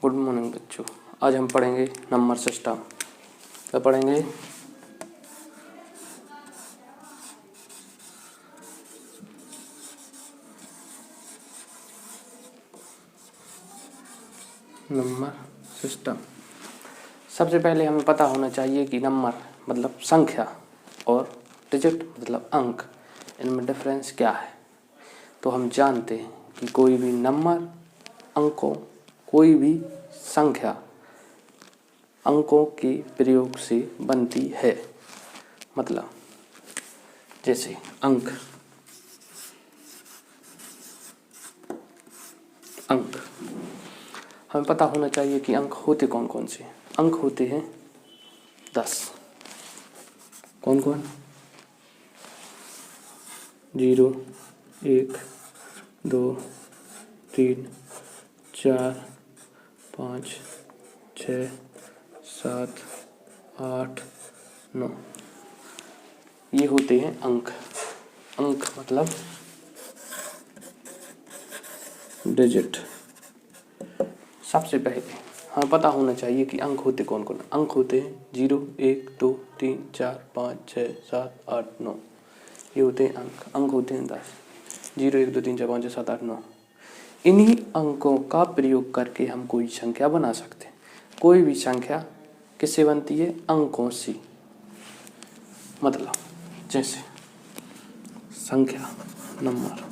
Good morning बच्चों। आज हम पढ़ेंगे नंबर सिस्टम। क्या पढ़ेंगे? Number system. सबसे पहले हमें पता होना चाहिए कि नंबर मतलब संख्या और डिजिट मतलब अंक, इनमें डिफरेंस क्या है। तो हम जानते हैं कि कोई भी नंबर अंकों, कोई भी संख्या अंकों के प्रयोग से बनती है। मतलब जैसे अंक हमें पता होना चाहिए कि अंक होते कौन कौन से। अंक होते हैं 10। कौन कौन? 0, 1, 2, 3, 4, 5, 6, 7, 8, 9, ये होते हैं अंक। अंक मतलब डिजिट। सबसे पहले हमें पता होना चाहिए कि अंक होते कौन कौन। अंक होते हैं 0, 1, 2, 3, 4, 5, 6, 7, 8, 9, ये होते हैं अंक। अंक होते हैं 10। 0, 1, 2, 3, 4, 5, 6, 7, 8, 9। इन्हीं अंकों का प्रयोग करके हम कोई संख्या बना सकते हैं। कोई भी संख्या किससे बनती है? अंकों से। मतलब जैसे संख्या, नंबर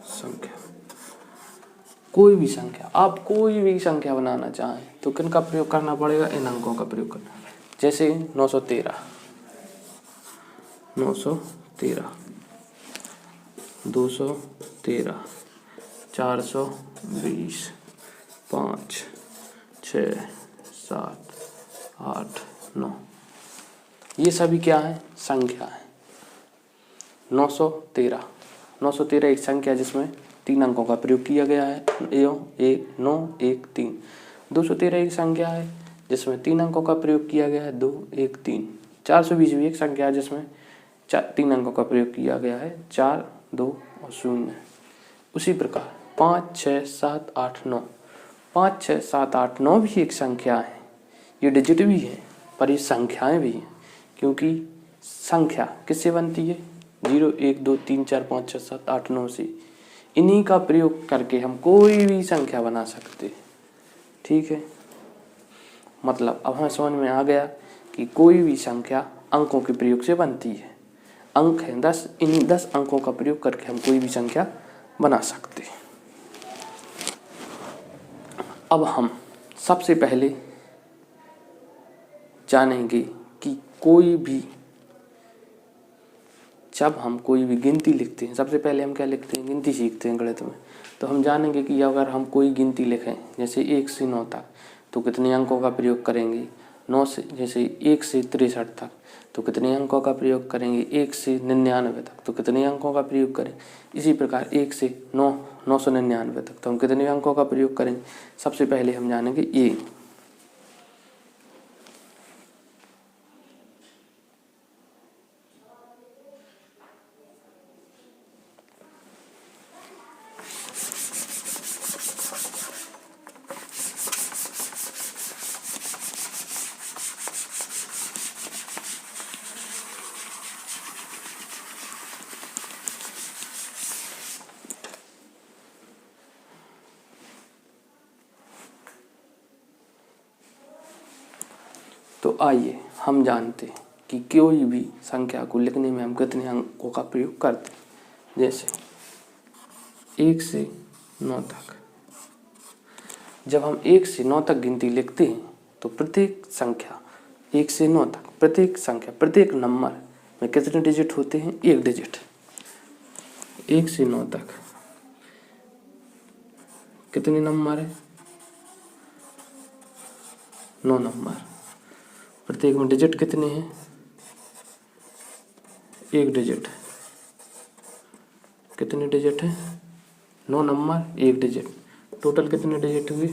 संख्या, कोई भी संख्या, आप कोई भी संख्या बनाना चाहें तो किन का प्रयोग करना पड़ेगा? इन अंकों का प्रयोग करना। जैसे 913, 913, 213, 420, 5, 6, 7, 8, 9, ये सभी क्या है? संख्या है। 913 एक संख्या जिसमें 3 अंकों का प्रयोग किया गया है। 9, 1, 3। 213 एक संख्या है जिसमें 3 अंकों का प्रयोग किया गया है। 2, 1, 3। 420 भी एक संख्या है जिसमें 3 अंकों का प्रयोग किया गया है। 4, 2 और 0। उसी प्रकार 5, 6, 7, 8, 9। 5, 6, 7, 8, 9 भी एक संख्या है। ये डिजिट भी है पर ये संख्याएं भी हैं, क्योंकि संख्या किससे बनती है? 0, 1, 2, 3, 4, 5, 6, 7, 8, 9 से। इन्हीं का प्रयोग करके हम कोई भी संख्या बना सकते हैं। ठीक है, मतलब अब हमें समझ में आ गया कि कोई भी संख्या अंकों के प्रयोग से बनती है। अंक है 10, इन्हीं 10 अंकों का प्रयोग करके हम कोई भी संख्या बना सकते हैं। अब हम सबसे पहले जानेंगे कि जब हम कोई भी गिनती लिखते हैं, सबसे पहले हम क्या लिखते हैं? गिनती सीखते हैं गणित में। तो हम जानेंगे कि अगर हम कोई गिनती लिखें जैसे 1 से 9 तक तो कितने अंकों का प्रयोग करेंगे? 9 से, जैसे 1 से 63 तक तो कितने अंकों का प्रयोग करेंगे? 1 से 99 तक तो कितने अंकों का प्रयोग करें? इसी प्रकार 1 से 999 तक तो हम कितने अंकों का प्रयोग करेंगे? सबसे पहले हम जानेंगे ये। तो आइए हम जानते हैं कि कोई भी संख्या को लिखने में हम कितने अंकों का प्रयोग करते हैं। जैसे 1 से 9 तक, जब हम 1 से 9 तक गिनती लिखते हैं तो प्रत्येक संख्या 1 से 9 तक, प्रत्येक संख्या, प्रत्येक नंबर में कितने डिजिट होते हैं? 1 डिजिट। 1 से 9 तक कितने नंबर है? 9 नंबर। प्रत्येक में डिजिट कितने हैं? 1 डिजिट। कितने डिजिट हैं? 9 नंबर, 1 डिजिट। टोटल कितने डिजिट हुए?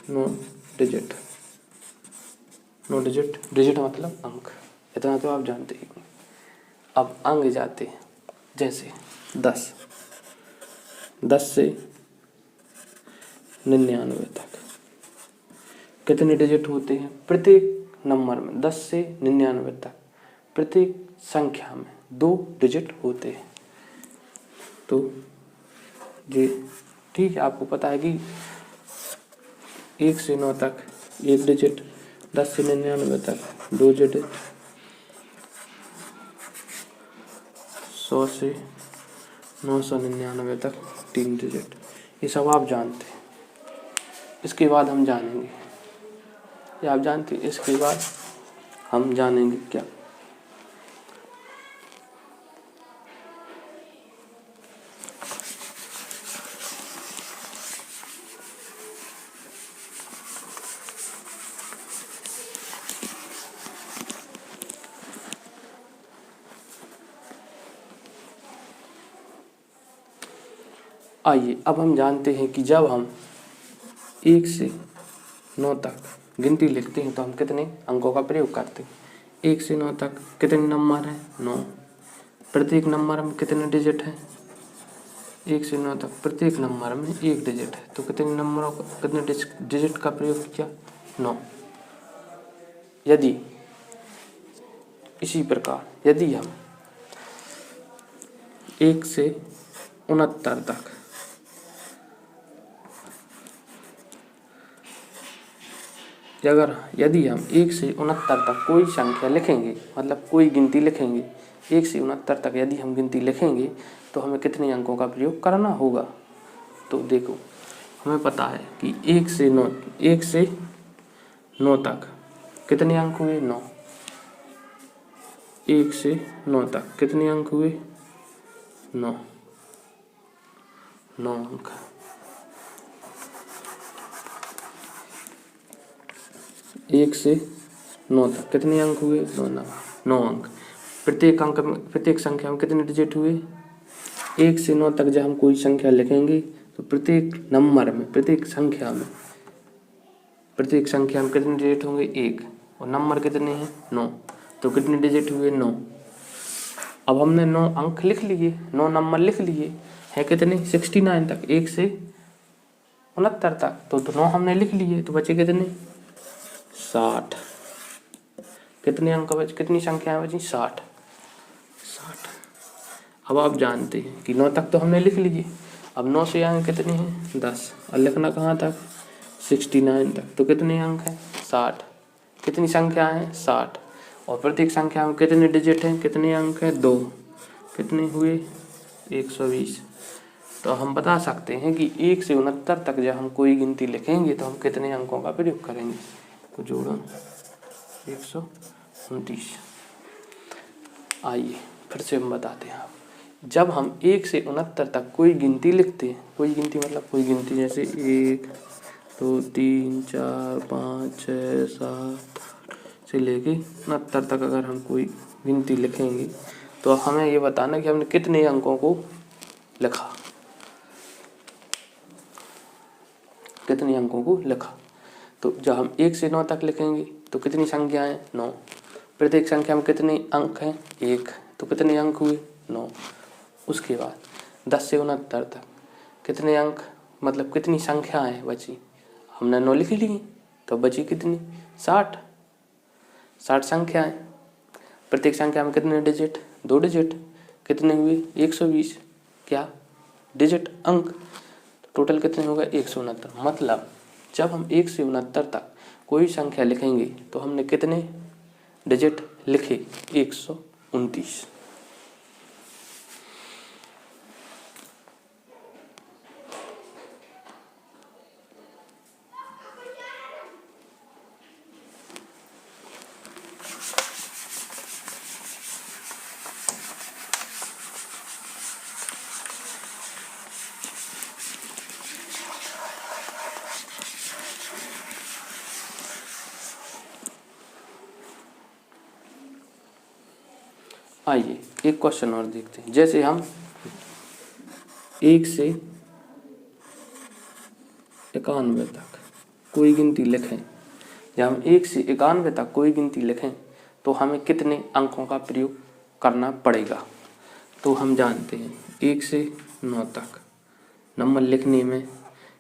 9 डिजिट। 9 डिजिट। डिजिट मतलब अंक, इतना तो आप जानते ही। अब अंक जाते हैं जैसे 10 से 99 तक कितने डिजिट होते हैं प्रत्येक नंबर में? 10 से 99 तक प्रत्येक संख्या में 2 डिजिट होते हैं। तो ये ठीक है, आपको पता है कि 1 से 9 तक 1 डिजिट, 10 से 99 तक 2 डिजिट, 100 से 999 तक 3 डिजिट। ये सब आप जानते हैं। इसके बाद हम जानेंगे, ये आप जानते हैं, इसके बाद हम जानेंगे क्या? आइए अब हम जानते हैं कि जब हम 1 से 9 तक गिनती लिखते हैं तो हम कितने अंकों का प्रयोग करते हैं। 1 से 9 तक कितने नंबर हैं? 9। प्रत्येक नंबर में कितने डिजिट हैं? 1 से 9 तक प्रत्येक नंबर में 1 डिजिट है। तो कितने नंबरों का, कितने डिजिट का प्रयोग किया? 9। यदि इसी प्रकार यदि हम 1 से 69 तक यदि हम 1 से 69 तक कोई संख्या लिखेंगे, मतलब कोई गिनती लिखेंगे, 1 से 69 तक यदि हम गिनती लिखेंगे तो हमें कितने अंकों का प्रयोग करना होगा? तो देखो, हमें पता है कि 1 से 9 तक कितने अंक हुए? 9। 1 से 9 तक कितने अंक हुए? 9 अंक। 1 से 9 तक कितने अंक हुए? 9 अंक। प्रत्येक संख्या में कितने डिजिट हुए? 1 से 9 तक जब हम कोई संख्या लिखेंगे तो प्रत्येक नंबर में, प्रत्येक संख्या में कितने डिजिट होंगे? 1। और नंबर कितने हैं? 9। तो कितने डिजिट हुए? 9। अब हमने 9 अंक लिख लिए, 9 नंबर लिख लिए हैं। कितने? 69 तक, 1 से 69 तक। तो 9 हमने लिख लिए, तो बचे कितने? 60। कितने अंक बचे? कितनी संख्याएं बची? 60। अब आप जानते हैं कि 9 तक तो हमने लिख लीजिए। अब 9 से अंक कितने हैं? 10। और लिखना कहाँ तक? 69 तक। तो कितने अंक हैं? 60। कितनी संख्या है? 60। और प्रत्येक संख्या में कितने डिजिट हैं? कितने अंक हैं? 2। कितने हुए? 120। तो हम बता सकते हैं कि 1 से 69 तक जब हम कोई गिनती लिखेंगे तो हम कितने अंकों का प्रयोग करेंगे? तो जोड़ो 129। आइए फिर से हम बताते हैं। जब हम 1 से 69 तक कोई गिनती लिखते हैं, कोई गिनती मतलब कोई गिनती जैसे 1 2 3 4 5 6 7 से लेके 69 तक अगर हम कोई गिनती लिखेंगे तो हमें ये बताना कि हमने कितने अंकों को लिखा, कितने अंकों को लिखा। तो जब हम 1 से 9 तक लिखेंगे तो कितनी संख्याएं? 9। प्रत्येक संख्या में कितने अंक हैं? 1। तो कितने अंक हुए? 9। उसके बाद 10 से 69 तक कितने अंक, मतलब कितनी संख्याएं बची? हमने 9 लिख ली, तो बची कितनी? 60 संख्याएं। प्रत्येक संख्या में कितने डिजिट? 2 डिजिट। कितने हुए? 120 क्या डिजिट, अंक। टोटल कितने हो गए? 169। मतलब जब हम 1 से 69 तक कोई संख्या लिखेंगे तो हमने कितने डिजिट लिखे? 129। आइए एक क्वेश्चन और देखते हैं। जैसे हम 1 से 91 तक कोई गिनती लिखें, जब हम 1 से 91 तक कोई गिनती लिखें तो हमें कितने अंकों का प्रयोग करना पड़ेगा? तो हम जानते हैं 1 से 9 तक नंबर लिखने में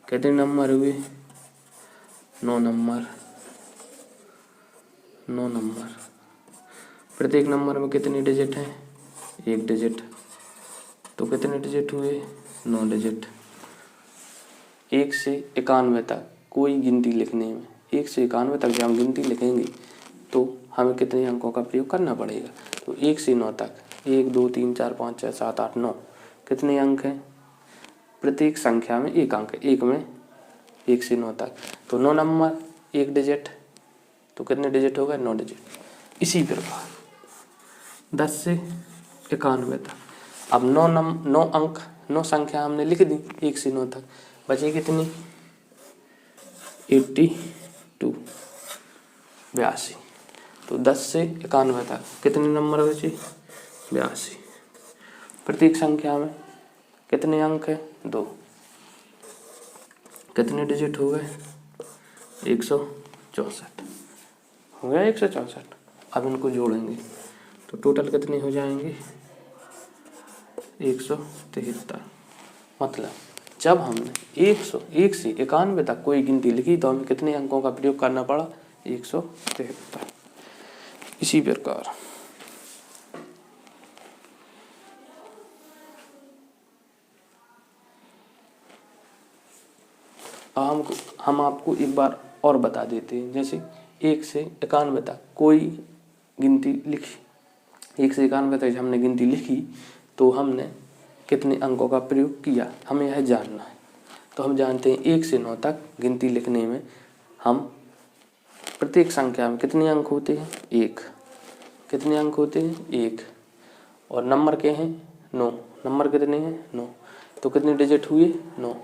कितने नंबर हुए? 9 नंबर। 9 नंबर। प्रत्येक नंबर में कितनी डिजिट हैं? 1 डिजिट। तो कितने डिजिट हुए? 9 डिजिट। 1 से 91 तक कोई गिनती लिखने में 1 से 91 तक जब हम गिनती लिखेंगे तो हमें कितने अंकों का प्रयोग करना पड़ेगा? तो 1 से 9 तक 1 2 3 4 5 6 7 8 9 कितने अंक हैं? प्रत्येक संख्या में 1 अंक है। 1 में 1 से 9 तक तो 9 नंबर 1 डिजिट। तो कितने डिजिट हो गए? 9 डिजिट। इसी प्रकार 10 से 91 तक अब 9 अंक 9 संख्या हमने लिख दी 1 से 9 तक। बचे कितनी? 82 82। तो 10 से 91 तक कितने नंबर बचे? 82। प्रत्येक संख्या में कितने अंक हैं? 2। कितने डिजिट हो गए? 164 हो गया। 164। अब इनको जोड़ेंगे तो टोटल कितने हो जाएंगे? 173। मतलब जब हमने 101 से 91 तक कोई गिनती लिखी तो हमें कितने अंकों का प्रयोग करना पड़ा? 173। इसी प्रकार हम आपको एक बार और बता देते हैं। जैसे 1 से 91 तक कोई गिनती लिखी, 1 से 91 तक हमने गिनती लिखी तो हमने कितने अंकों का प्रयोग किया, हमें यह जानना है। तो हम जानते हैं 1 से 9 तक गिनती लिखने में हम प्रत्येक संख्या में कितने अंक होते हैं? 1। कितने अंक होते हैं? 1। और नंबर के हैं 9। नंबर कितने हैं? 9। तो कितने डिजिट हुए? 9।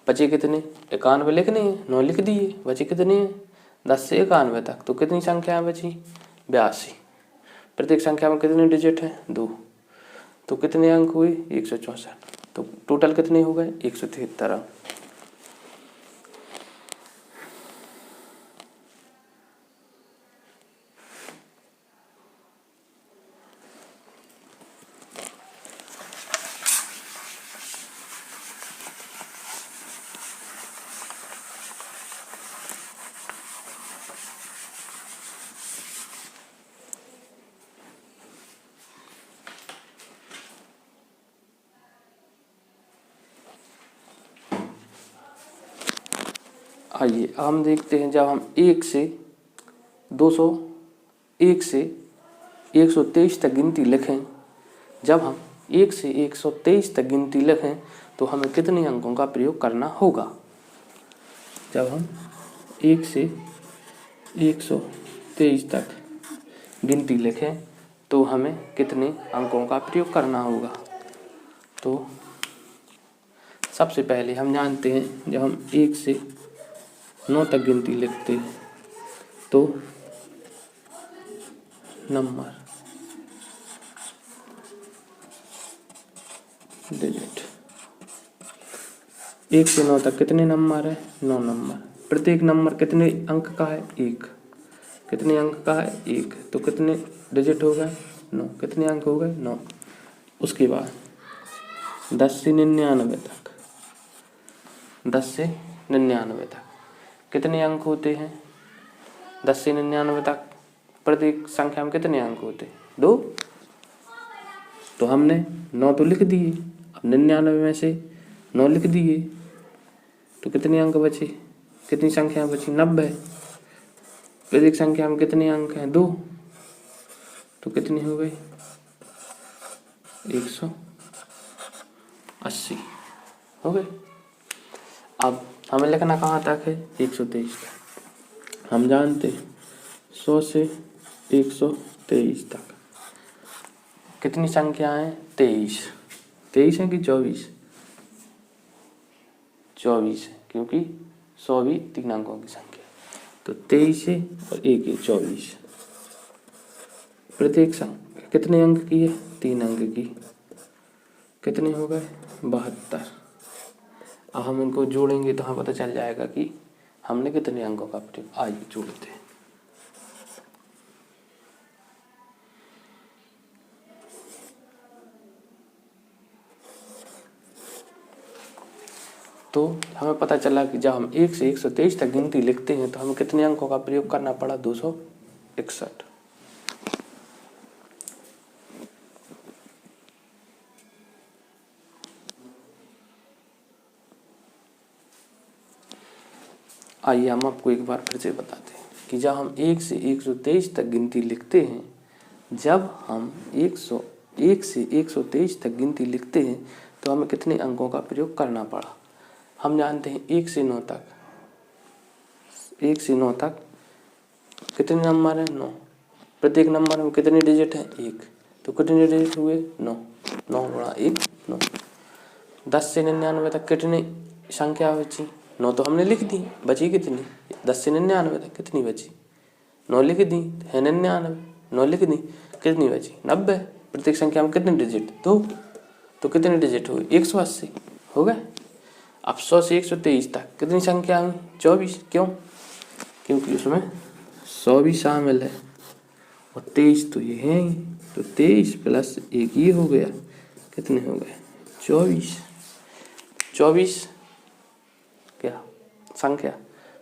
बचे कितने? 91 लिखने हैं, 9 लिख दिए। बचे कितने हैं? 10 से 91 तक तो कितनी संख्याएं बची? 82। प्रत्येक संख्या में कितने डिजिट हैं? 2। तो कितने अंक हुए? 164। तो टोटल कितने हो गए? 173। आइए हम देखते हैं जब हम 1 से 201 से 123 तक गिनती लिखें, जब हम 1 से 123 तक गिनती लिखें तो हमें कितने अंकों का प्रयोग करना होगा? जब हम 1 से 123 तक गिनती लिखें तो हमें कितने अंकों का प्रयोग करना होगा? तो सबसे पहले हम जानते हैं जब हम 1 से 9 तक गिनती लिखते हैं तो नंबर डिजिट 1 से 9 तक कितने नंबर है? 9 नंबर। प्रत्येक नंबर कितने अंक का है? 1। कितने अंक का है? 1। तो कितने डिजिट हो गए? 9। कितने अंक हो गए? 9। उसके बाद 10 से 99 तक 10 से 99 तक कितने अंक होते हैं? 10 से 99 तक प्रत्येक संख्या में कितने अंक होते हैं? 2। तो हमने 9 तो लिख दिए, अब 99 में से 9 लिख दिए तो कितने अंक बचे? कितनी संख्या बची? 90। प्रत्येक संख्या में कितने अंक हैं? 2। तो कितने हो गए? 180 हो गए। अब हमें लिखना कहाँ तक है? 123 तक। हम जानते हैं 100 से 123 तक कितनी संख्याएं? 23। 23 है कि 24? 24 है, क्योंकि 100 भी 3 अंकों की संख्या। तो 23 है और 1 है 24। प्रत्येक संख्या कितने अंक की है? 3 अंक की। कितने हो गए? 72। अब हम इनको जोड़ेंगे तो हमें पता चल जाएगा कि हमने कितने अंकों का प्रयोग। आइए जोड़ते हैं। तो हमें पता चला कि जब हम 1 से 123 तक गिनती लिखते हैं तो हमें कितने अंकों का प्रयोग करना पड़ा, 261। आइए हम आपको एक बार फिर से बताते हैं कि जब हम 1 से 123 तक गिनती लिखते हैं, जब हम 1 से 123 तक गिनती लिखते हैं तो हमें कितने अंकों का प्रयोग करना पड़ा। हम जानते हैं 1 से 9 तक, 1 से 9 तक कितने नंबर हैं, 9। प्रत्येक नंबर में कितने डिजिट हैं, 1। तो कितने डिजिट हुए, 9। 9 गुणा 1 9। 10 से 99 तक कितनी संख्या बची, 9 तो हमने लिख दी, बची कितनी, 10 से 99 तक कितनी बची, 9 लिख दी है, 99 9 लिख दी, कितनी बची, 90। प्रत्येक संख्या में कितने डिजिट, 2। तो कितने डिजिट हुए, 180 हो गए। अब 100 से 123 तक कितनी संख्या हुई, 24। क्यों, क्योंकि उसमें 100 भी शामिल है और 23 तो ये है ही। तो 23 प्लस 1 ये हो गया, कितने हो गए, 24। 24 क्या संख्या,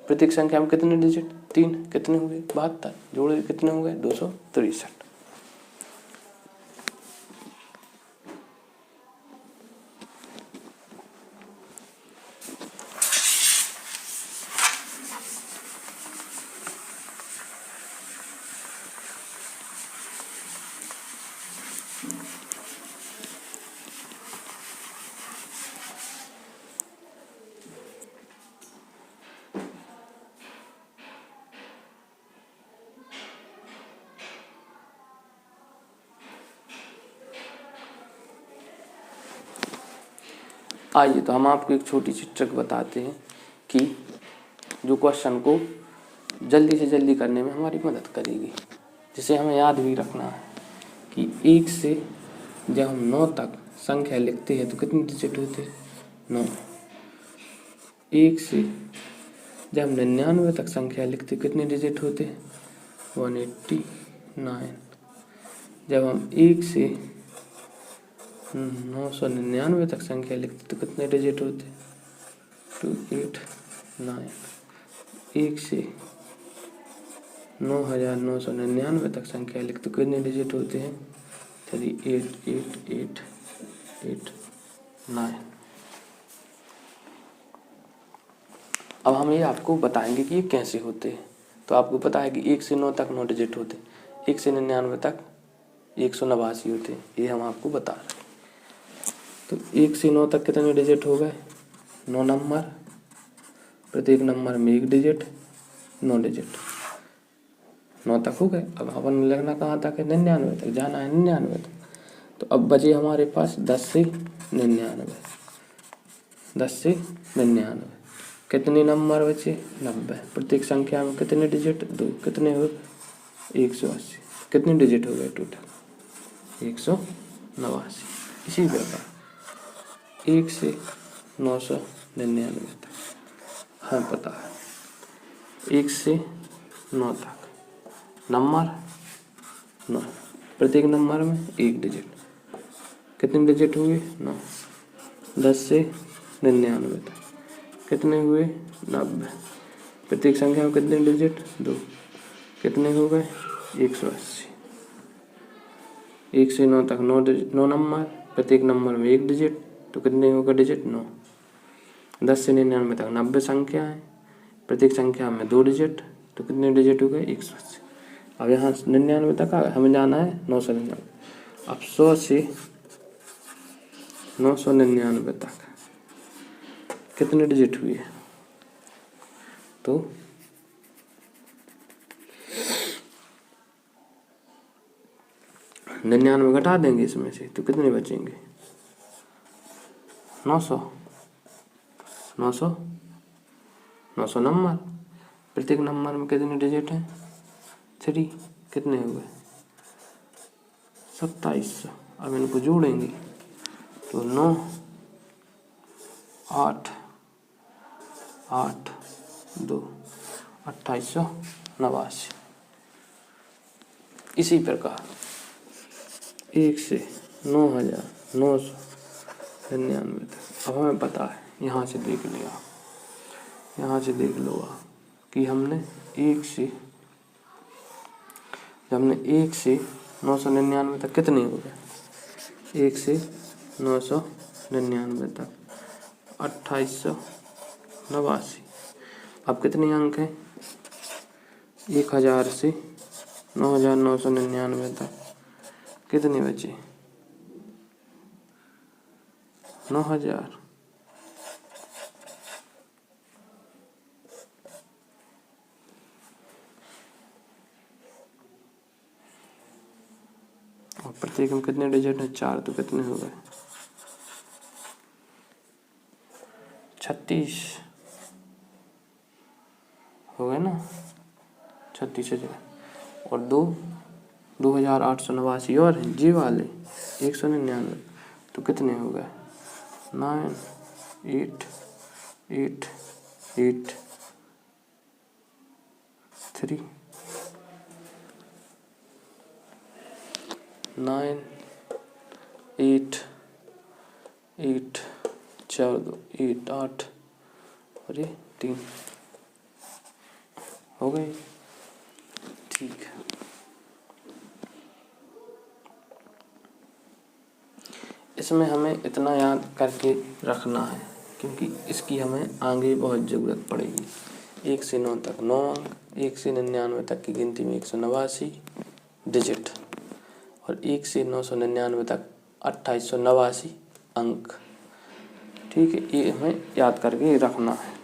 प्रत्येक संख्या में कितने डिजिट, 3। कितने हुए, 72। जोड़े कितने हो गए, 263। आइए तो हम आपको एक छोटी सी ट्रिक बताते हैं कि जो क्वेश्चन को जल्दी से जल्दी करने में हमारी मदद करेगी, जिसे हमें याद भी रखना है कि 1 से जब हम 9 तक संख्या लिखते हैं तो कितने डिजिट होते हैं, 9। 1 से जब हम 99 तक संख्या लिखते कितने डिजिट होते हैं, 189। जब हम 1 से 999 तक संख्या लिखते तो कितने डिजिट होते, 289। 1 से 9999 तक संख्या लिखते तो कितने डिजिट होते हैं, 3888889। अब हम ये आपको बताएंगे कि ये कैसे होते हैं। तो आपको पता है कि 1 से 9 तक 9 डिजिट होते, 1 से 99 तक 189 होते, ये हम आपको बता रहे हैं। तो 1 से 9 तक कितने डिजिट हो गए, 9 नंबर, प्रत्येक नंबर में 1 डिजिट, 9 डिजिट, 9 तक हो गए। अब अपन लगना कहाँ तक है, 99 तक जाना है, 99 तक। तो अब बचे हमारे पास 10 से 99, 10 से 99 कितने नंबर बचे, 90। प्रत्येक संख्या में कितने डिजिट, 2। कितने हो, 180। कितने डिजिट हो गए टोटल, 189। इसी प्रकार 1 से 999 तक हमें पता है, 1 से 9 तक नंबर 9, प्रत्येक नंबर में 1 डिजिट, कितने डिजिट हुए, 9। 10 से 99 तक कितने हुए, 90। प्रत्येक संख्या में कितने डिजिट, 2। कितने हो गए, 180। 1 से 9 तक 9 नंबर, प्रत्येक नंबर में 1 डिजिट, तो कितने होगा डिजिट, 9। 10 से 99 तक 90 संख्या है, प्रत्येक संख्या में 2 डिजिट, तो कितने डिजिट हो गए, 180। अब यहाँ 99 तक हमें जाना है 999। अब 100 से 999 तक कितने डिजिट हुए, तो 99 घटा देंगे इसमें से, तो कितने बचेंगे, 900। 900 नंबर, प्रत्येक नंबर में कितने डिजिट हैं, 3। कितने हो गए, 2700। अब इनको जोड़ेंगे तो 9 8 8 2 2889। इसी प्रकार 1 से 9999 तक अब हमें पता है यहाँ से देख लिया, यहाँ से देख लो कि हमने एक से 999 तक कितने हो गए, 1 से 999 तक 2889। अब कितने अंक हैं, 1000 से 9999 तक कितने बचे, 9000। और प्रत्येक में कितने डिजिट हैं, 4, तो कितने हो गए, 36 हो गए ना, 36 और 2889 और हैं जी वाले 199, तो कितने हो गए, 9 8 8 8 3 9 8 8 4 2 8 8 और ये 3 हो गए। ठीक है, इसमें हमें इतना याद करके रखना है क्योंकि इसकी हमें आगे बहुत ज़रूरत पड़ेगी। 1 से 9 तक 9 अंक, 1 से 99 तक की गिनती में 189 डिजिट और 1 से 999 तक 2889 अंक। ठीक है, ये हमें याद करके रखना है।